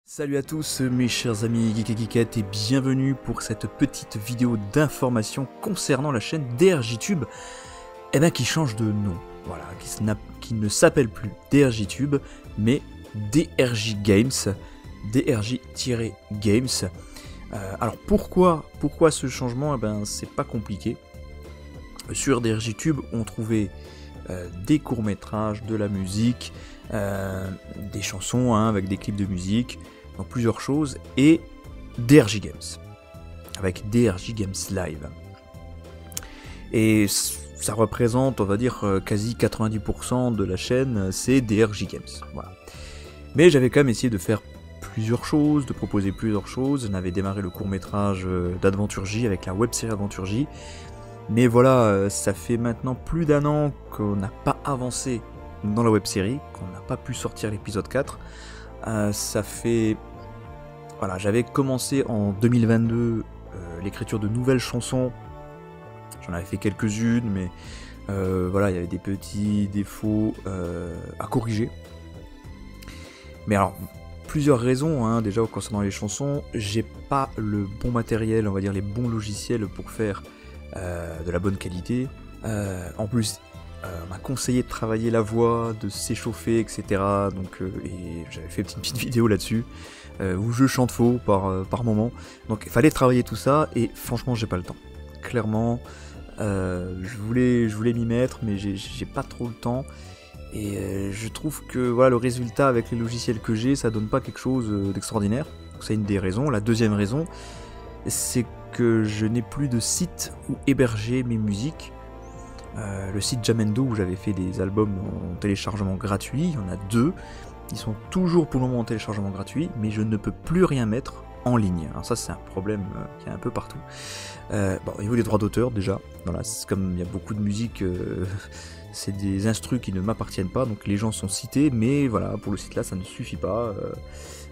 Salut à tous mes chers amis Geek et Geekettes et bienvenue pour cette petite vidéo d'information concernant la chaîne DRJTube qui change de nom, voilà, qui ne s'appelle plus DRJTube mais DRJ Games, DRJ-Games. Alors pourquoi ce changement? C'est pas compliqué. Sur DRJTube on trouvait des courts-métrages, de la musique, des chansons avec des clips de musique, donc plusieurs choses, et DRJ Games, avec DRJ Games Live. Et ça représente, on va dire, quasi 90% de la chaîne, c'est DRJ Games. Voilà. Mais j'avais quand même essayé de faire plusieurs choses, de proposer plusieurs choses. On avait démarré le court-métrage d'Adventure J avec la web-série Adventure J. Mais voilà, ça fait maintenant plus d'un an qu'on n'a pas avancé dans la web-série, qu'on n'a pas pu sortir l'épisode 4. Ça fait... Voilà, j'avais commencé en 2022 l'écriture de nouvelles chansons. J'en avais fait quelques-unes, mais voilà, il y avait des petits défauts à corriger. Mais alors, plusieurs raisons, déjà concernant les chansons. J'ai pas le bon matériel, on va dire les bons logiciels pour faire de la bonne qualité. En plus, on m'a conseillé de travailler la voix, de s'échauffer, etc. Donc, et j'avais fait une petite vidéo là-dessus où je chante faux par moment. Donc il fallait travailler tout ça et franchement j'ai pas le temps. Clairement, je voulais m'y mettre mais j'ai pas trop le temps. Et je trouve que voilà, le résultat avec les logiciels que j'ai, ça donne pas quelque chose d'extraordinaire. Donc c'est une des raisons. La deuxième raison, c'est que je n'ai plus de site où héberger mes musiques. Le site Jamendo où j'avais fait des albums en téléchargement gratuit, il y en a deux, ils sont toujours pour le moment en téléchargement gratuit, mais je ne peux plus rien mettre en ligne. Alors ça c'est un problème qui est un peu partout. Au niveau des droits d'auteur déjà, voilà, c'est comme il y a beaucoup de musique, c'est des instrus qui ne m'appartiennent pas, donc les gens sont cités, mais voilà, pour le site là ça ne suffit pas,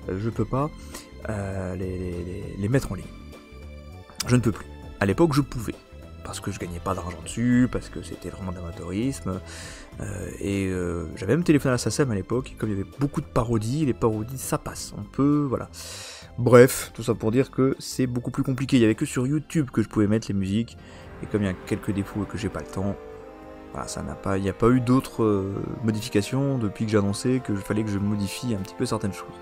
je peux pas les mettre en ligne. Je ne peux plus. À l'époque je pouvais. Parce que je gagnais pas d'argent dessus, parce que c'était vraiment d'amateurisme, j'avais même téléphoné à la SACEM à l'époque, et comme il y avait beaucoup de parodies, les parodies ça passe, on peut, voilà. Bref, tout ça pour dire que c'est beaucoup plus compliqué, il y avait que sur YouTube que je pouvais mettre les musiques, et comme il y a quelques défauts et que j'ai pas le temps, voilà, il n'y a pas eu d'autres modifications depuis que j'ai annoncé qu'il fallait que je modifie un petit peu certaines choses.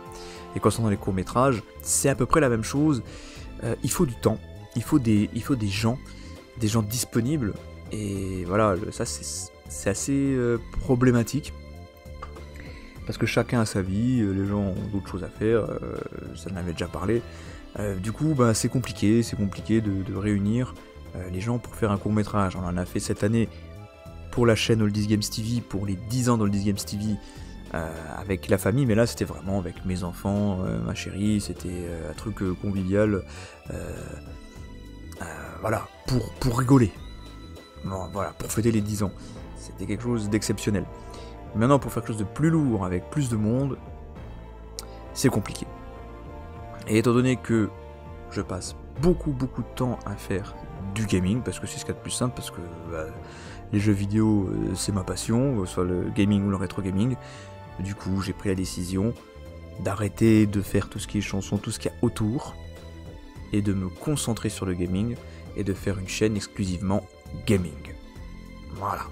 Et concernant les courts-métrages, c'est à peu près la même chose, il faut du temps, il faut des gens disponibles, et voilà, ça c'est assez problématique, parce que chacun a sa vie, les gens ont d'autres choses à faire, ça en avait déjà parlé, du coup c'est compliqué de réunir les gens pour faire un court métrage. On en a fait cette année pour la chaîne Oldies Games TV, pour les 10 ans d'Oldies Games TV, avec la famille, mais là c'était vraiment avec mes enfants, ma chérie, c'était un truc convivial, voilà, pour rigoler. Bon, voilà, pour fêter les 10 ans. C'était quelque chose d'exceptionnel. Maintenant, pour faire quelque chose de plus lourd, avec plus de monde, c'est compliqué. Et étant donné que je passe beaucoup de temps à faire du gaming, parce que c'est ce qu'il y a de plus simple, parce que les jeux vidéo, c'est ma passion, soit le gaming ou le rétro gaming, du coup, j'ai pris la décision d'arrêter de faire tout ce qui est chanson, tout ce qu'il y a autour, et de me concentrer sur le gaming, et de faire une chaîne exclusivement gaming. Voilà.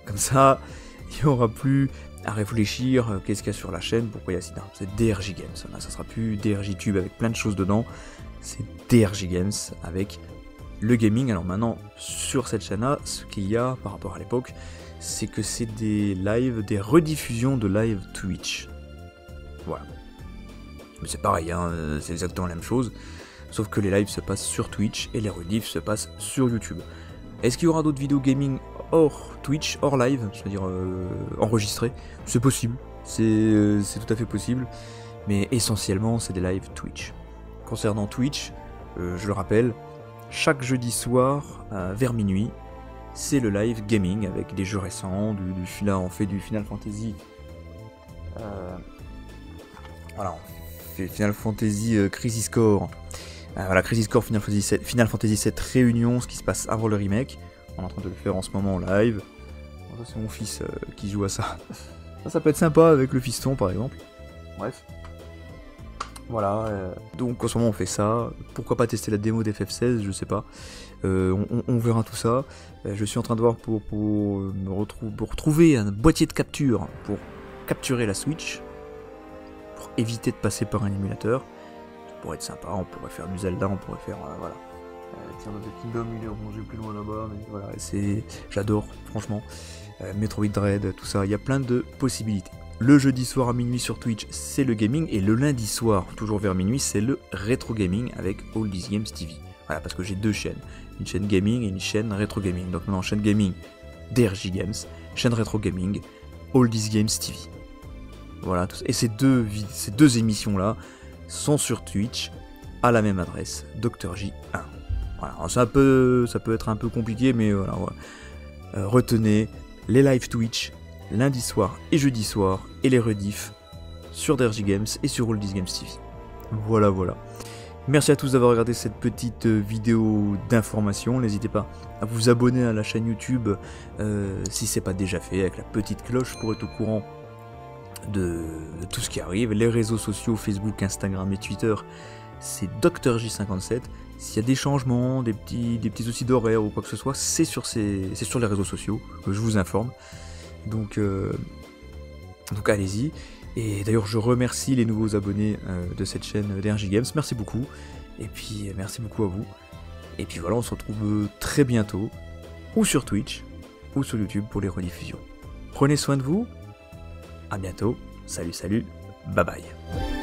Comme ça, il n'y aura plus à réfléchir qu'est-ce qu'il y a sur la chaîne, pourquoi il y a ça. C'est DRJ Games. Là, ça sera plus DRJTube avec plein de choses dedans. C'est DRJ Games avec le gaming. Alors maintenant, sur cette chaîne-là, ce qu'il y a par rapport à l'époque, c'est que c'est des lives, des rediffusions de live Twitch. Voilà. Mais c'est pareil, c'est exactement la même chose. Sauf que les lives se passent sur Twitch et les rediffs se passent sur YouTube. Est-ce qu'il y aura d'autres vidéos gaming hors Twitch, hors live, c'est-à-dire enregistrées? C'est possible, c'est tout à fait possible, mais essentiellement c'est des lives Twitch. Concernant Twitch, je le rappelle, chaque jeudi soir vers minuit, c'est le live gaming avec des jeux récents, on fait du Final Fantasy. Voilà, on fait Final Fantasy Crisis Core. Voilà, Crisis Core Final Fantasy VII Réunion, ce qui se passe avant le remake. On est en train de le faire en ce moment en live. Bon, ça c'est mon fils qui joue à ça. Ça peut être sympa avec le fiston par exemple. Bref. Voilà, donc en ce moment on fait ça. Pourquoi pas tester la démo d'FF16, je sais pas. On verra tout ça. Je suis en train de voir pour retrouver un boîtier de capture pour capturer la Switch, pour éviter de passer par un émulateur. Ça pourrait être sympa, on pourrait faire du Zelda, on pourrait faire voilà. Tears of the Kingdom, il est rangé plus loin là-bas, mais voilà, j'adore, franchement. Metroid Dread, tout ça, il y a plein de possibilités. Le jeudi soir à minuit sur Twitch, c'est le gaming, et le lundi soir, toujours vers minuit, c'est le rétro gaming avec All These Games TV. Voilà, parce que j'ai deux chaînes, une chaîne gaming et une chaîne rétro gaming. Donc maintenant, chaîne gaming, DRJ Games, chaîne rétro gaming, All These Games TV. Voilà, et ces deux émissions-là sont sur Twitch, à la même adresse, Dr J1. Voilà, alors ça peut être un peu compliqué, mais voilà. Retenez les live Twitch, lundi soir et jeudi soir, et les rediffs sur DRJ Games et sur All These Games TV. Voilà. Merci à tous d'avoir regardé cette petite vidéo d'information. N'hésitez pas à vous abonner à la chaîne YouTube si c'est pas déjà fait, avec la petite cloche pour être au courant de tout ce qui arrive. Les réseaux sociaux, Facebook, Instagram et Twitter, c'est DrJ57. S'il y a des changements, des petits soucis d'horaire ou quoi que ce soit, c'est sur les réseaux sociaux que je vous informe. Donc allez-y. Et d'ailleurs, je remercie les nouveaux abonnés de cette chaîne DRJ Games. Merci beaucoup. Et puis, merci beaucoup à vous. Et puis voilà, on se retrouve très bientôt, ou sur Twitch, ou sur YouTube pour les rediffusions. Prenez soin de vous. À bientôt. Salut, bye bye.